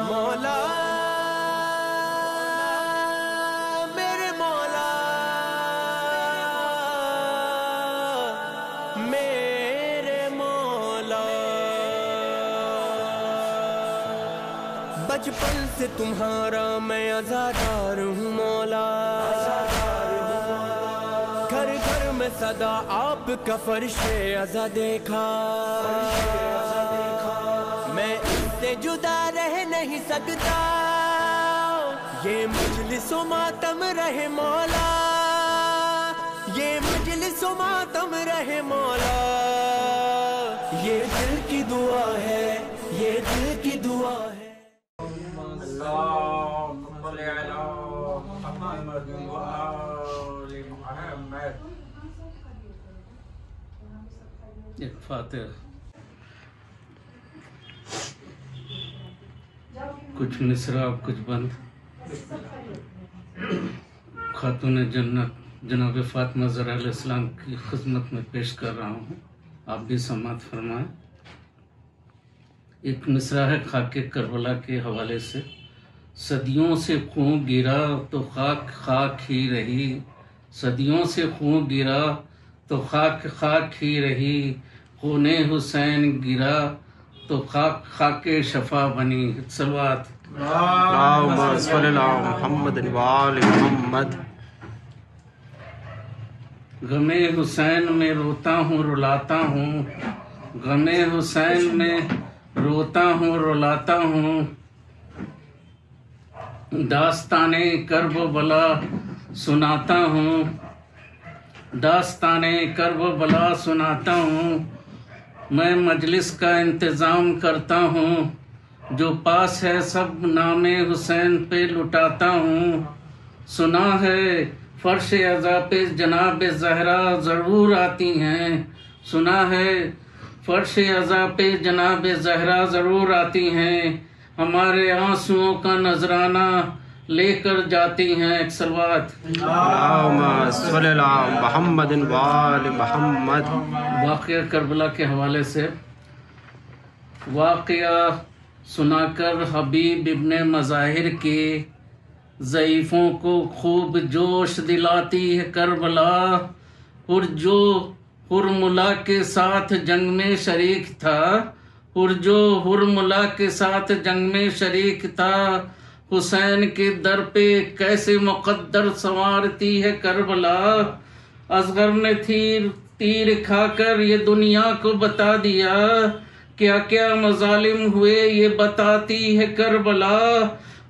مولا میرے مولا میرے مولا، بچپن سے تمہارا میں عزادار ہوں مولا، گھر گھر میں صدا آپ کا فرش عزا دیکھا، میں اس سے جدا رہ نہیں سکتا، یہ مجلس و ماتم رہے مولا، یہ مجلس و ماتم رہے مولا، یہ دل کی دعا ہے، یہ دل کی دعا ہے۔ اللهم صل على محمد وآل محمد۔ ایک فاتحہ، کچھ مصرع کچھ بند۔ خاتون جنت جناب فاطمہ زہرا علیہ السلام کی خدمت میں پیش کر رہا ہوں، آپ بھی سماعت فرمائیں۔ ایک مصرع ہے خاک کربلا کے حوالے سے۔ صدیوں سے خون گرا تو خاک خاک ہی رہی، صدیوں سے خون گرا تو خاک خاک ہی رہی، خون حسین گرا تو خاک خاک شفا بنی۔ صلوات۔ اللہم صلی علی محمد وآل محمد۔ غم حسین میں روتا ہوں رلاتا ہوں، غم حسین میں روتا ہوں رلاتا ہوں، داستان کرب و بلا سناتا ہوں، داستان کرب و بلا سناتا ہوں، میں مجلس کا انتظام کرتا ہوں، جو پاس ہے سب نام حسین پہ لٹاتا ہوں، سنا ہے فرش عزا پہ جناب زہرا ضرور آتی ہیں، سنا ہے فرش عزا پہ جناب زہرا ضرور آتی ہیں، ہمارے آنسوؤں کا نذرانہ لے کر جاتی ہیں۔ ایک صلوات۔ اللہم صلی علی محمد وآل محمد۔ واقعہ کربلا کے حوالے سے واقعہ سنا کر حبیب ابن مظاہر کے ضعیفوں کو خوب جوش دلاتی ہے کربلا، جو ہرملا کے ساتھ جنگ میں شریک تھا، جو ہرملا کے ساتھ جنگ میں شریک تھا، حسین کے در پہ کیسے مقدر سنوارتی ہے کربلا، اصغر نے تیر کھا کر یہ دنیا کو بتا دیا، کیا کیا مظالم ہوئے یہ بتاتی ہے کربلا،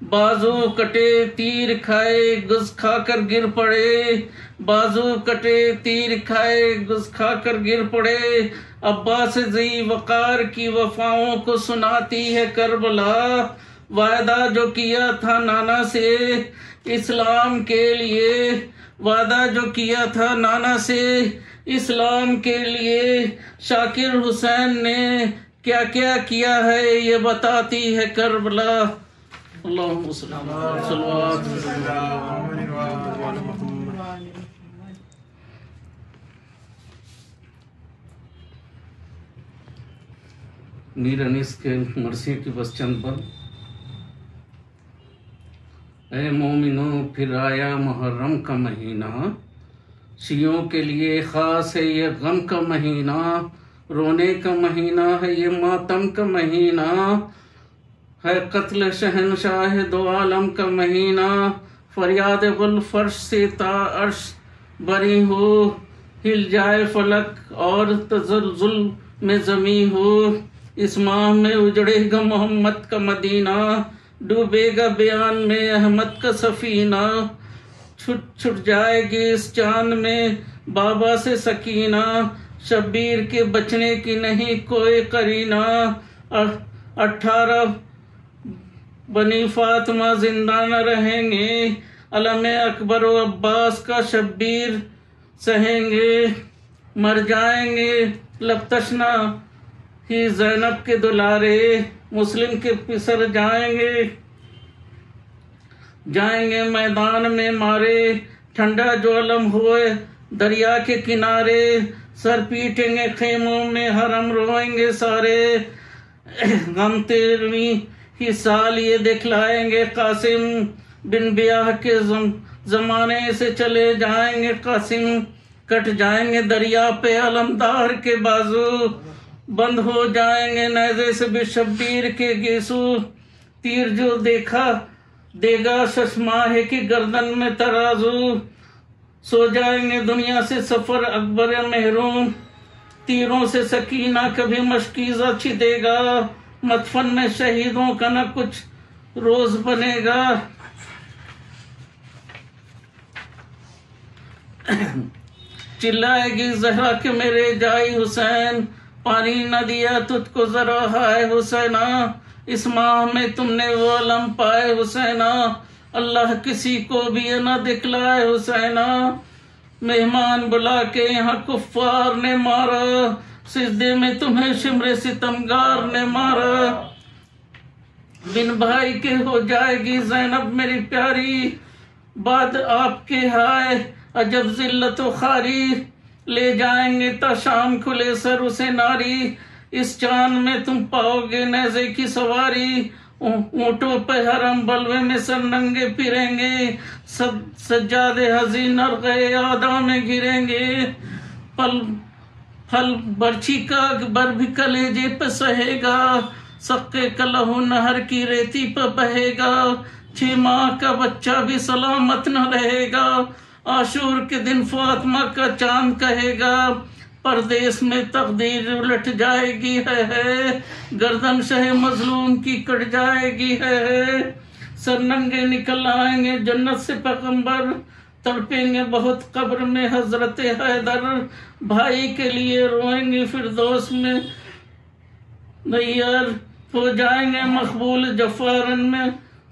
بازو کٹے تیر کھائے گز کھا کر گر پڑے، بازو کٹے تیر کھائے گز کھا کر گر پڑے، عباس ذی وقار کی وفاؤں کو سناتی ہے کربلا، وعدہ جو کیا تھا نانا سے اسلام کے لیے، وعدہ جو کیا تھا نانا سے اسلام کے لیے، شاکر حسین نے کیا کیا کیا ہے یہ بتاتی ہے کربلا۔ اللہم صلی اللہ علیہ وسلم۔ میر انیس کے مرثیے کی بس چند بند۔ اے مومنو پھر آیا محرم کا مہینہ، شیعوں کے لیے خاص ہے یہ غم کا مہینہ، رونے کا مہینہ ہے یہ ماتم کا مہینہ، ہے قتل شہنشاہ دو عالم کا مہینہ، فریاد غل فرش سے تا عرش بری ہو، ہل جائے فلک اور تزلزل میں زمیں ہو، اس ماہ میں اجڑے گا محمد کا مدینہ، ڈوبے گا بیان میں احمد کا سفینہ، چھٹ جائے گی اس چاند میں بابا سے سکینہ، شبیر کے بچنے کی نہیں کوئی قرینہ، 18 بنی فاطمہ زندہ نہ رہیں گے، علم اکبر و عباس کا شبیر سہیں گے، مر جائیں گے لب تشنا ہی زینب کے دلارے، مسلم کے پسر جائیں گے میدان میں مارے، ٹھنڈا جو علم ہوئے دریا کے کنارے، سر پیٹیں گے خیموں میں حرم روئیں گے سارے، غم 13ویں ہی سال یہ دکھلائیں گے قاسم، بن بیاہ کے زمانے سے چلے جائیں گے قاسم، کٹ جائیں گے دریا پہ علمدار کے بازو، بند ہو جائیں گے نیزے سے بھی شبیر کے گیسو، تیر جو دے گا ششماہ کی گردن میں ترازو، سو جائیں گے دنیا سے سفر اکبر محروم، تیروں سے سکینہ کبھی مشکیزہ چھدے گا، مدفن میں شہیدوں کا نہ کچھ روز بنے گا، چلائے گی زہرا کہ میرے جائی حسین، پانی نہ دیا تجھ کو ذرا ہائے حسینہ، اس ماہ میں تم نے وہ علم پائے حسینہ، اللہ کسی کو بھی نہ دکھلائے حسینہ، مہمان بلا کے یہاں کفار نے مارا، سجدے میں تمہیں شمر ستمگار نے مارا، بن بھائی کے ہو جائے گی زینب میری پیاری، بعد آپ کے ہائے عجب ذلت و خواری، لے جائیں گے تا شام کھلے سر اسے ناری، اس چاند میں تم پاؤ گے نیزے کی سواری، اونٹوں پہ حرم بلوے میں سر ننگے پھریں گے، سجادے حزین نرغے آدھا میں گریں گے، پھل برچھی کا بر بھی کلیجے پہ سہے گا، سقے کا لہو نہر کی ریتی پہ بہے گا، 6 ماہ کا بچہ بھی سلامت نہ رہے گا، عاشور کے دن فاطمہ کا چاند کہے گا، پردیس میں تقدیر الٹ جائے گی ہے، گردن شہ مظلوم کی کٹ جائے گی ہے، سر ننگے نکل آئیں گے جنت سے پیغمبر، تڑپیں گے بہت قبر میں حضرت حیدر، بھائی کے لیے روئیں گے فردوس میں نیر، ہو جائیں گے مقبول جفارن میں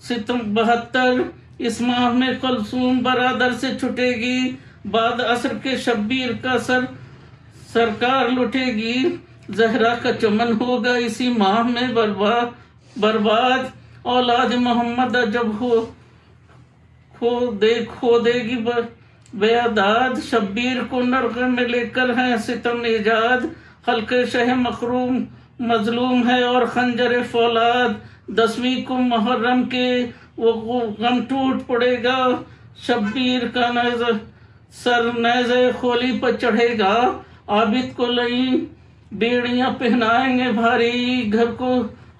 ستم 72، اس ماہ میں کلثوم برادر سے چھٹے گی، بعد عصر کے شبیر کا سرکار لٹے گی، زہرا کا چمن ہوگا اسی ماہ میں برباد، اولاد محمد جب کھو دے گی بیاداد، شبیر کو نرغے میں لے کر ہیں ستم ایجاد، خلق شہ مخروم مظلوم ہے اور خنجر فولاد، 10ویں کو محرم کے وہ غم ٹوٹ پڑے گا، شبیر کا سر نیزے خولی پر چڑھے گا، عابد کو لئی بیڑیاں پہنائیں گے بھاری، گھر کو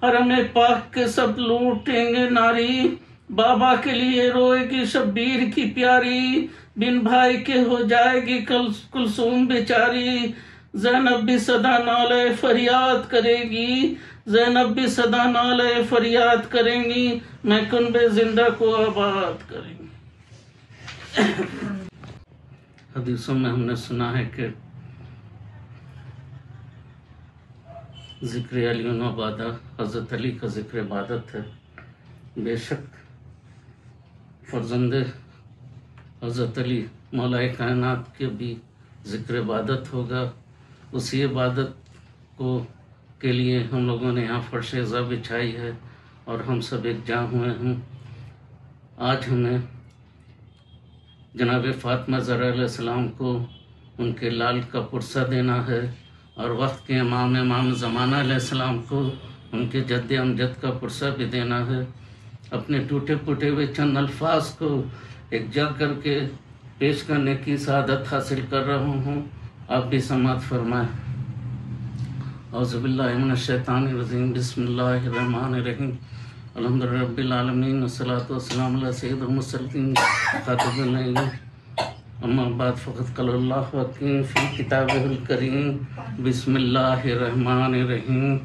حرم پاک کے سب لوٹیں گے ناری، بابا کے لیے روئے گی شبیر کی پیاری، بن بھائی کے ہو جائے گی کلثوم بیچاری، زینب بھی صدا نالے فریاد کرے گی، زینب بھی صدا نالے فریاد کریں گی، میں کنب زندہ کو آباد کریں گی۔ حدیثوں میں ہم نے سنا ہے کہ ذکر علی و عبادہ، حضرت علی کا ذکر عبادت ہے، بے شک فرزند حضرت علی مولا کائنات کے بھی ذکر عبادت ہوگا، اسی عبادت کے لیے ہم لوگوں نے یہاں فرش عزا بچھائی ہے اور ہم سب ایک جاں ہوئے ہیں۔ آج ہمیں جناب فاطمہ زہرا علیہ السلام کو ان کے لال کا پرسہ دینا ہے، اور وقت کے امام زمانہ علیہ السلام کو ان کے جد امجد کا پرسہ بھی دینا ہے۔ اپنے ٹوٹے پھوٹے ہوئے چند الفاظ کو ایک جگ کر کے پیش کرنے کی سعادت حاصل کر رہا ہوں، آپ بھی سماعت فرمائیں۔ اعوذ باللہ من الشیطان الرجیم، بسم اللہ الرحمن الرحیم، الحمد للہ رب العالمین، والصلاۃ والسلام علی سید المرسلین خاتم النبیین، اما بعد فقد قال اللہ حکیم فی کتابہ الکریم، بسم اللہ الرحمن الرحیم،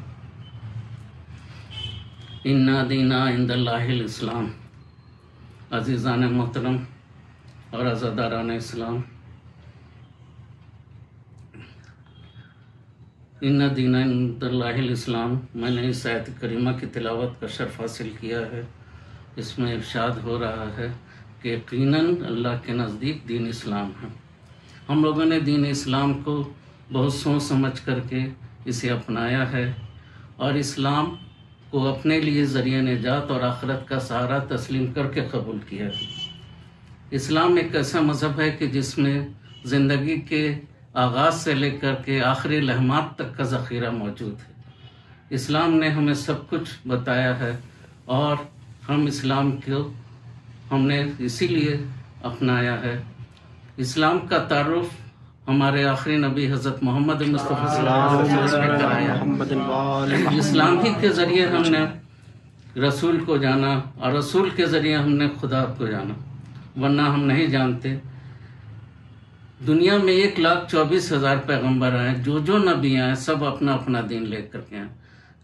انا دینا عند اللہ الاسلام۔ عزیزان محترم اور عزاداران اسلام، ان دین عند اللہ الاسلام، میں نے اس آیت کریمہ کی تلاوت کا شرف حاصل کیا ہے۔ اس میں ارشاد ہو رہا ہے کہ یقیناً اللہ کے نزدیک دین اسلام ہے۔ ہم لوگوں نے دین اسلام کو بہت سوچ سمجھ کر کے اسے اپنایا ہے، اور اسلام کو اپنے لیے ذریعہ نجات اور آخرت کا سہارا تسلیم کر کے قبول کیا۔ اسلام ایک ایسا مذہب ہے کہ جس میں زندگی کے آغاز سے لے کر کے آخری لمحات تک کا ذخیرہ موجود ہے۔ اسلام نے ہمیں سب کچھ بتایا ہے اور ہم اسلام کو ہم نے اسی لیے اپنایا ہے۔ اسلام کا تعارف ہمارے آخری نبی حضرت محمد مصطفیٰ صلی اللہ علیہ وسلم نے کرایا۔ اسلام ہی کے ذریعے ہم نے رسول کو جانا اور رسول کے ذریعے ہم نے خدا کو جانا، ورنہ ہم نہیں جانتے۔ دنیا میں 1,24,000 پیغمبر آئے، جو نبی آئے سب اپنا اپنا دین لے کر کے آئے،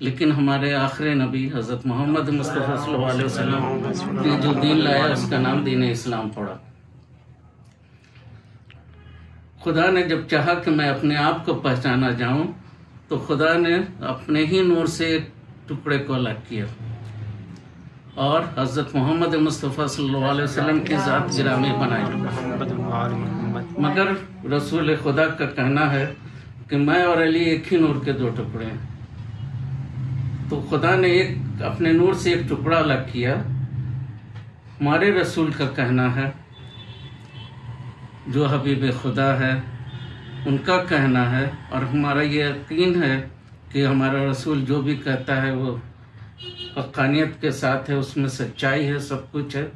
لیکن ہمارے آخری نبی حضرت محمد مصطفیٰ صلی اللہ علیہ وسلم نے جو دین لایا اس کا نام دین اسلام پڑا۔ خدا نے جب چاہا کہ میں اپنے آپ کو پہچانا جاؤں تو خدا نے اپنے ہی نور سے ایک ٹکڑے کو الگ کیا اور حضرت محمد مصطفیٰ صلی اللہ علیہ وسلم کی ذات گرامی بنائی۔ مگر رسول خدا کا کہنا ہے کہ میں اور علی ایک ہی نور کے 2 ٹکڑے ہیں، تو خدا نے اپنے نور سے ایک ٹکڑا الگ کیا۔ ہمارے رسول کا کہنا ہے، جو حبیب خدا ہے ان کا کہنا ہے، اور ہمارا یہ یقین ہے کہ ہمارا رسول جو بھی کہتا ہے وہ حقانیت کے ساتھ ہے، اس میں سچائی ہے، سب کچھ ہے،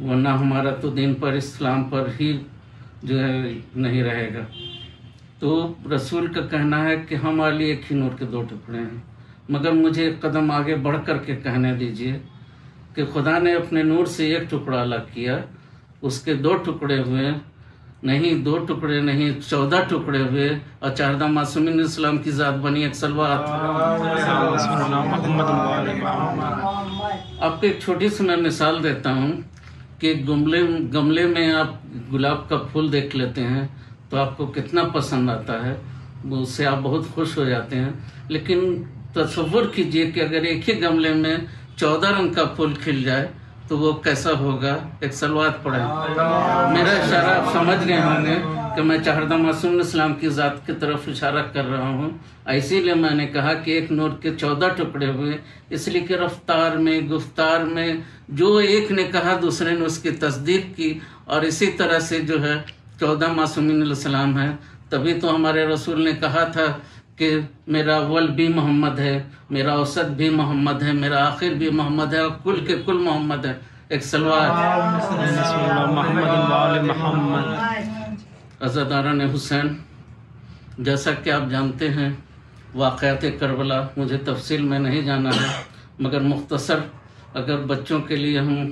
ورنہ ہمارا تو دین پر اسلام پر ہی جو ہے نہیں رہے گا۔ تو رسول کا کہنا ہے کہ ہمارے لیے ایک ہی نور کے 2 ٹکڑے ہیں، مگر مجھے ایک قدم آگے بڑھ کر کے کہنے دیجئے کہ خدا نے اپنے نور سے ایک ٹکڑا الگ کیا، اس کے 2 ٹکڑے ہوئے، نہیں 2 ٹکڑے نہیں 14 ٹکڑے ہوئے، اور 14 معصومین اسلام کی ذات بنی ایک صلوات۔ آپ کو ایک چھوٹی سی میں مثال دیتا ہوں کہ گملے میں آپ گلاب کا پھول دیکھ لیتے ہیں تو آپ کو کتنا پسند آتا ہے، اس سے آپ بہت خوش ہو جاتے ہیں، لیکن تصور کیجئے کہ اگر ایک ہی گملے میں 14 رنگ کا پھول کھل جائے تو وہ کیسا ہوگا۔ ایک صلوات پڑھیں۔ میرا اشارہ آپ سمجھ گئے ہوں گے کہ میں 14 معصوم اسلام کی ذات کی طرف اشارہ کر رہا ہوں، اسی لیے میں نے کہا کہ ایک نور کے 14 ٹکڑے ہوئے، اس لیے کہ رفتار میں، گفتار میں جو ایک نے کہا دوسرے نے اس کی تصدیق کی، اور اسی طرح سے جو ہے 14 معصومین علیہ السلام ہے۔ تبھی تو ہمارے رسول نے کہا تھا کہ میرا اول بھی محمد ہے، میرا اوسط بھی محمد ہے، میرا آخر بھی محمد ہے، اور کل کے کل محمد ہے۔ ایک صلوات۔ عزاداران حسین، جیسا کہ آپ جانتے ہیں واقعات کربلا مجھے تفصیل میں نہیں جانا ہے، مگر مختصر اگر بچوں کے لیے ہم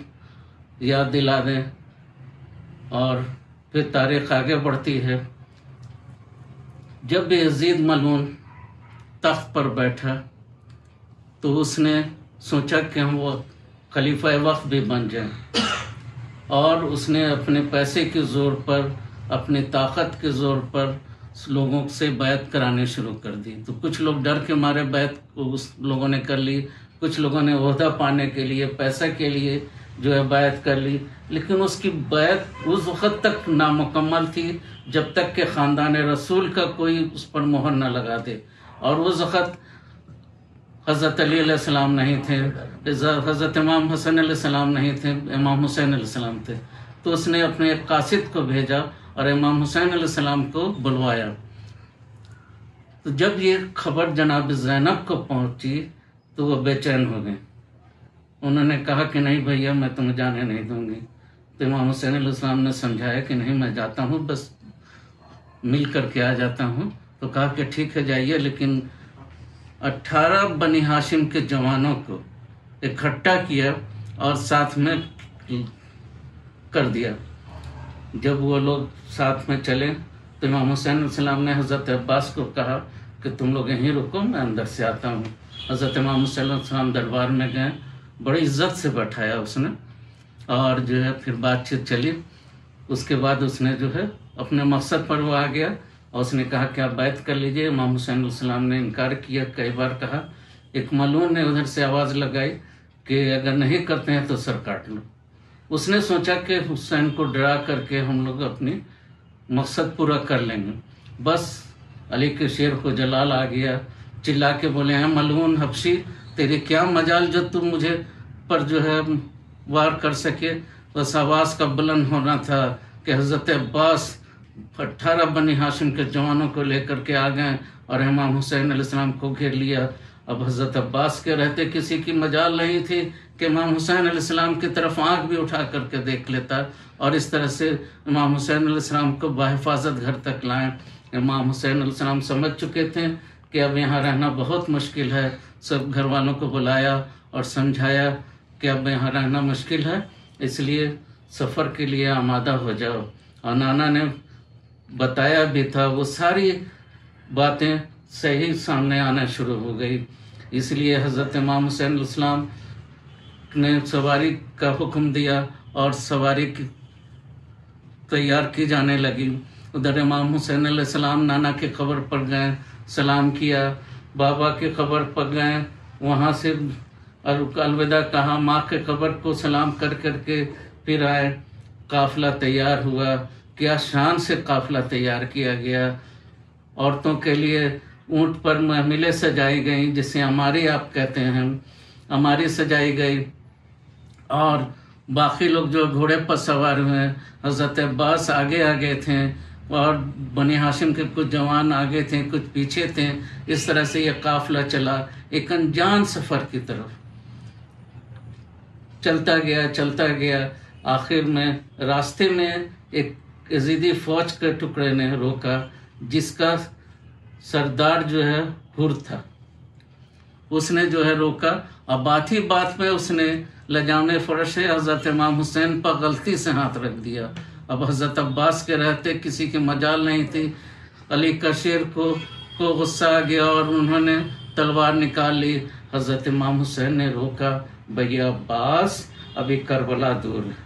یاد دلا دیں اور پھر تاریخ آگے بڑھتی ہے۔ جب یزید ملعون تخت پر بیٹھا تو اس نے سوچا کہ ہم وہ خلیفہ وقت بھی بن جائیں، اور اس نے اپنے پیسے کے زور پر، اپنی طاقت کے زور پر لوگوں سے بیعت کرانے شروع کر دی۔ تو کچھ لوگ ڈر کے مارے بیعت اس لوگوں نے کر لی، کچھ لوگوں نے عہدہ پانے کے لیے، پیسے کے لیے جو ہے بیعت کر لی، لیکن اس کی بیعت اس وقت تک نامکمل تھی جب تک کہ خاندان رسول کا کوئی اس پر مہر نہ لگا دے، اور اس وقت حضرت علی علیہ السلام نہیں تھے، حضرت امام حسن علیہ السلام نہیں تھے، امام حسین علیہ السلام تھے۔ تو اس نے اپنے ایک قاصد کو بھیجا اور امام حسین علیہ السلام کو بلوایا۔ تو جب یہ خبر جناب زینب کو پہنچی تو وہ بے چین ہو گئے، انہوں نے کہا کہ نہیں بھیا میں تمہیں جانے نہیں دوں گی۔ تو امام حسین علیہ السلام نے سمجھایا کہ نہیں میں جاتا ہوں، بس مل کر کے آ جاتا ہوں۔ تو کہا کہ ٹھیک ہے جائیے، لیکن 18 بنی ہاشم کے جوانوں کو اکٹھا کیا اور ساتھ میں کر دیا۔ جب وہ لوگ ساتھ میں چلے تو امام حسین علیہ السلام نے حضرت عباس کو کہا کہ تم لوگ یہیں رکو، میں اندر سے آتا ہوں۔ حضرت امام حسین علیہ السلام دربار میں گئے، بڑی عزت سے بیٹھایا اس نے، اور جو ہے پھر بات چیت چلی۔ اس کے بعد اس نے جو ہے اپنے مقصد پر وہ آ گیا اور اس نے کہا کہ آپ بیعت کر لیجئے۔ امام حسین علیہ السلام نے انکار کیا، کئی بار کہا۔ ایک ملعون نے ادھر سے آواز لگائی کہ اگر نہیں کرتے ہیں تو سر کاٹ لو۔ اس نے سوچا کہ حسین کو ڈرا کر کے ہم لوگ اپنی مقصد پورا کر لیں گے۔ بس علی کے شیر کو جلال آ گیا، چلا کے بولے ہیں ملعون حبشی تیری کیا مجال جو تم مجھے پر جو ہے وار کر سکے. بس آواز کا بلند ہونا تھا کہ حضرت عباس 18 بنی ہاشم کے جوانوں کو لے کر کے آ گئے اور امام حسین علیہ السلام کو گھیر لیا. اب حضرت عباس کے رہتے کسی کی مجال نہیں تھی کہ امام حسین علیہ السلام کی طرف آنکھ بھی اٹھا کر کے دیکھ لیتا، اور اس طرح سے امام حسین علیہ السلام کو بحفاظت گھر تک لائیں. امام حسین علیہ السلام سمجھ چکے تھے کہ اب یہاں رہنا بہت مشکل ہے. سب گھر والوں کو بلایا اور سمجھایا کہ اب یہاں رہنا مشکل ہے، اس لیے سفر کے لیے آمادہ ہو جاؤ. اور نانا نے بتایا بھی تھا، وہ ساری باتیں صحیح سامنے آنا شروع ہو گئی. اس لیے حضرت امام حسین علیہ السلام نے سواری کا حکم دیا اور سواری کی تیار کی جانے لگی. ادھر امام حسین علیہ السلام نانا کی قبر پر گئے، سلام کیا. بابا کی قبر پر گئے، وہاں سے الوداع کہا. ماں کے قبر کو سلام کر کر کے پھر آئے. قافلہ تیار ہوا. کیا شان سے قافلہ تیار کیا گیا. عورتوں کے لیے اونٹ پر محملیں سجائی گئیں، جسے ہماری آپ کہتے ہیں، ہماری سجائی گئی. اور باقی لوگ جو گھوڑے پر سوار ہوئے، حضرت عباس آگے آگے تھے اور بنی ہاشم کے کچھ جوان آگے تھے، کچھ پیچھے تھے. اس طرح سے یہ قافلہ چلا ایک انجان سفر کی طرف. چلتا گیا. آخر میں راستے میں ایک یزیدی فوج کے ٹکڑے نے روکا، جس کا سردار جو ہے حر تھا. اس نے جو ہے روکا، اور بات ہی بات میں اس نے لجام فرش حضرت امام حسین پر غلطی سے ہاتھ رکھ دیا. اب حضرت عباس کے رہتے کسی کی مجال نہیں تھی. علی کشیر کو غصہ آ گیا اور انہوں نے تلوار نکال لی. حضرت امام حسین نے روکا، بھیا عباس ابھی کربلا دور ہے.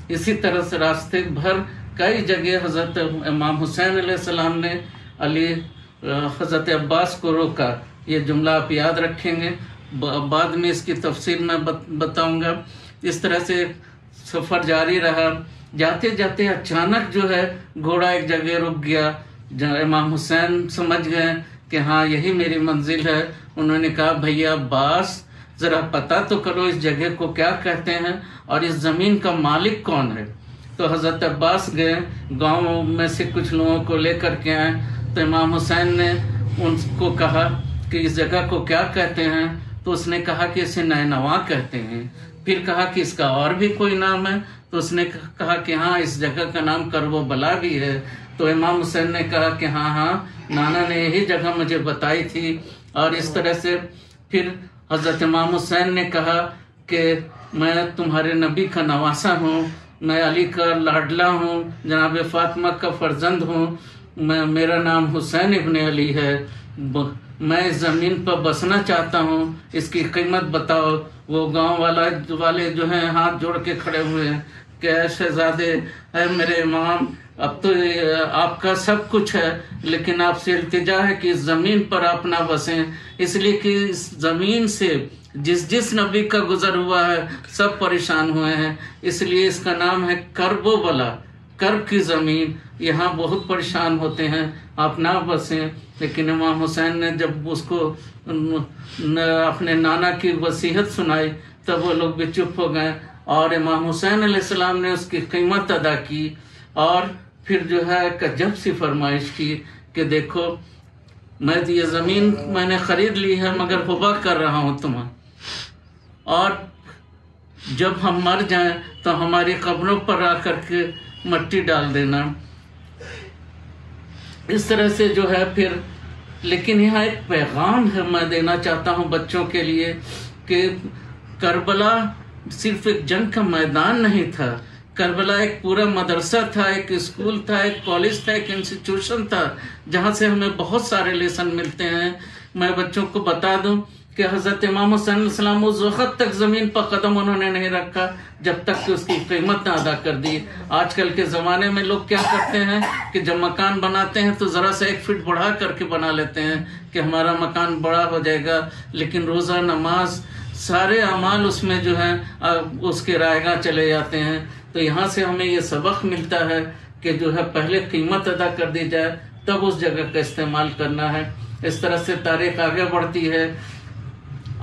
اسی طرح سے راستے بھر کئی جگہ حضرت امام حسین علیہ السلام نے حضرت عباس کو روکا. یہ جملہ آپ یاد رکھیں گے، بعد میں اس کی تفصیل میں بتاؤں گا. اس طرح سے سفر جاری رہا. جاتے جاتے اچانک جو ہے گھوڑا ایک جگہ رک گیا. امام حسین سمجھ گئے کہ ہاں یہی میری منزل ہے. انہوں نے کہا، بھیا عباس ذرا پتہ تو کرو اس جگہ کو کیا کہتے ہیں اور اس زمین کا مالک کون ہے. تو حضرت عباس گئے، گاؤں میں سے کچھ لوگوں کو لے کر کے آئے. تو امام حسین نے ان کو کہا کہ اس جگہ کو کیا کہتے ہیں. تو اس نے کہا کہ اسے نینوا کہتے ہیں. پھر کہا کہ اس کا اور بھی کوئی نام ہے. تو اس نے کہا کہ ہاں اس جگہ کا نام کرب و بلا بھی ہے. تو امام حسین نے کہا کہ ہاں نانا نے یہی جگہ مجھے بتائی تھی. اور اس طرح سے پھر حضرت امام حسین نے کہا کہ میں تمہارے نبی کا نواسا ہوں، میں علی کا لاڈلا ہوں، جناب فاطمہ کا فرزند ہوں، میرا نام حسین ابن علی ہے، میں اس زمین پر بسنا چاہتا ہوں، اس کی قیمت بتاؤ. وہ گاؤں والے جو ہیں ہاتھ جوڑ کے کھڑے ہوئے ہیں کہ اے شہزادے، اے میرے امام، اب تو آپ کا سب کچھ ہے، لیکن آپ سے التجا ہے کہ اس زمین پر آپ نہ بسیں، اس لیے کہ اس زمین سے جس نبی کا گزر ہوا ہے سب پریشان ہوئے ہیں، اس لیے اس کا نام ہے کرب و بلا، کرب کی زمین، یہاں بہت پریشان ہوتے ہیں، آپ نہ بسیں. لیکن امام حسین نے جب اس کو اپنے نانا کی وصیت سنائی تب وہ لوگ بھی چپ ہو گئے. اور امام حسین علیہ السلام نے اس کی قیمت ادا کی اور پھر جو ہے ایک عجب سی فرمائش کی کہ دیکھو میں یہ زمین میں نے خرید لی ہے مگر ہبا کر رہا ہوں تمہیں، اور جب ہم مر جائیں تو ہماری قبروں پر آ کر کے مٹی ڈال دینا. اس طرح سے جو ہے پھر، لیکن یہاں ایک پیغام ہے میں دینا چاہتا ہوں بچوں کے لیے کہ کربلا صرف ایک جنگ کا میدان نہیں تھا، کربلا ایک پورا مدرسہ تھا، ایک اسکول تھا، ایک کالج تھا، ایک انسٹیٹیوشن تھا، جہاں سے ہمیں بہت سارے لیسن ملتے ہیں. میں بچوں کو بتا دوں کہ حضرت امام حسین علیہ السلام اس وقت تک زمین پر قدم انہوں نے نہیں رکھا جب تک کہ اس کی قیمت نہ ادا کر دی. آج کل کے زمانے میں لوگ کیا کرتے ہیں کہ جب مکان بناتے ہیں تو ذرا سا 1 فٹ بڑھا کر کے بنا لیتے ہیں کہ ہمارا مکان بڑا ہو جائے گا، لیکن روزہ، نماز، سارے اعمال اس میں جو ہیں اس کے رائے گاہ چلے جاتے ہیں. تو یہاں سے ہمیں یہ سبق ملتا ہے کہ جو ہے پہلے قیمت ادا کر دی جائے تب اس جگہ کا استعمال کرنا ہے. اس طرح سے تاریخ آگے بڑھتی ہے.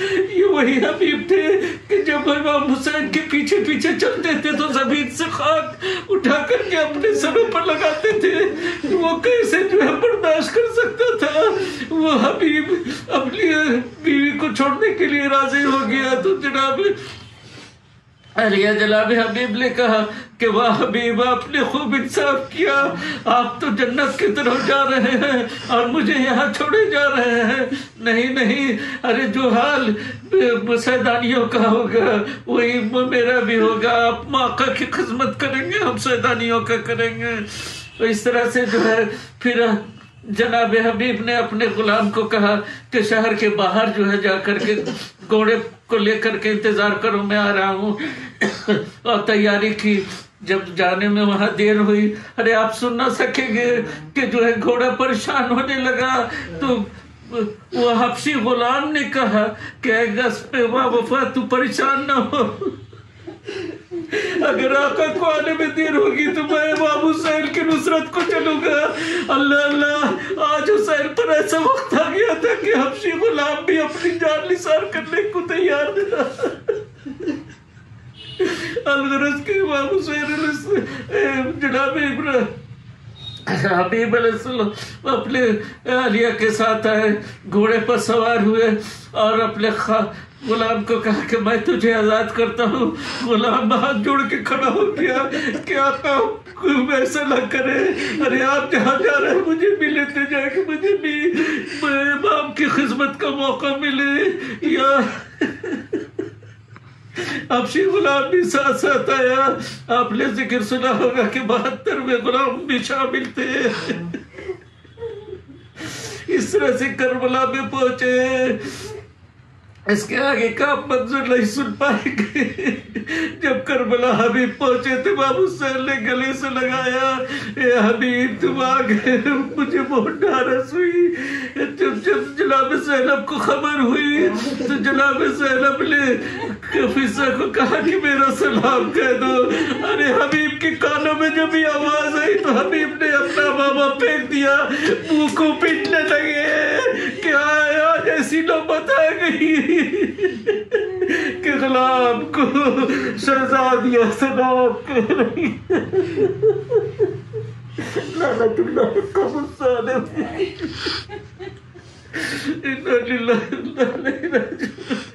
یہ وہی حبیب تھے کہ جب امام حسین کے پیچھے پیچھے چلتے تھے تو زمین سے خاک اٹھا کر کے اپنے سروں پر لگاتے تھے. وہ کیسے جو ہے برداشت کر سکتا تھا؟ وہ حبیب اپنی بیوی کو چھوڑنے کے لیے راضی ہو گیا تو جناب علیہ جناب حبیب نے کہا کہ واہ حبیب آپ نے خوب انصاف کیا، آپ تو جنت کی طرف جا رہے ہیں اور مجھے یہاں چھوڑے جا رہے ہیں. نہیں نہیں، ارے جو حال سیدانیوں کا ہوگا وہی میرا بھی ہوگا. آپ آقا کی خدمت کریں گے، ہم سیدانیوں کا کریں گے. تو اس طرح سے جو ہے پھر جناب حبیب نے اپنے غلام کو کہا کہ شہر کے باہر جو ہے جا کر کے گھوڑے کو لے کر کے انتظار کرو، میں آ رہا ہوں. اور تیاری کی. جب جانے میں وہاں دیر ہوئی، ارے آپ سن نہ سکیں گے کہ جو ہے گھوڑا پریشان ہونے لگا تو وہ حبشی غلام نے کہا کہ اے گسپ وفا تو پریشان نہ ہو، اگر آقا کو آنے میں دیر ہوگی تو میں امام حسین کی نصرت کو چلوں گا. اللہ اللہ، آج حسین پر ایسا وقت آ گیا تھا کہ حبشی غلام بھی اپنی جان نثار کرنے کو تیار تھا. الغرض کے امام حسین جناب حبیب علیہ السلام اپنے عالیہ کے ساتھ آئے، گھوڑے پر سوار ہوئے اور اپنے غلام کو کہا کہ میں تجھے آزاد کرتا ہوں. غلام ہاتھ جوڑ کے کھڑا ہو گیا کہ آقا ایسا نہ کرے، ارے آپ جہاں جا رہے ہیں مجھے بھی لیتے جائے کہ مجھے بھی امام کی خدمت کا موقع ملے. یا حبشی غلام بھی ساتھ ساتھ آیا. آپ نے ذکر سنا ہوگا کہ 72 غلام بھی شامل تھے. اس طرح سے کربلا میں پہنچے. اس کے آگے کا آپ منظر نہیں سن پائیں گے. جب کربلا حبیب پہنچے تو امام حسین نے گلے سے لگایا، اے حبیب تم آ گئے، مجھے بہت ڈھارس ہوئی. جب جناب زینب کو خبر ہوئی تو جناب زینب نے حفصہ کو کہا کہ میرا سلام کہہ دو. ارے حبیب کے کانوں میں جب یہ آواز آئی تو حبیب نے اپنا بابا پھینک دیا، منہ کو پیٹنے لگے کہ آج ایسی نوبت آ گئی کہ غلام کو شہزادیہ سلام کہہ رہی ہے. لعنت اللہ کا الظالم. اِنَّا لِلَّهِ وَإِنَّا إِلَيْهِ رَاجِعُونَ.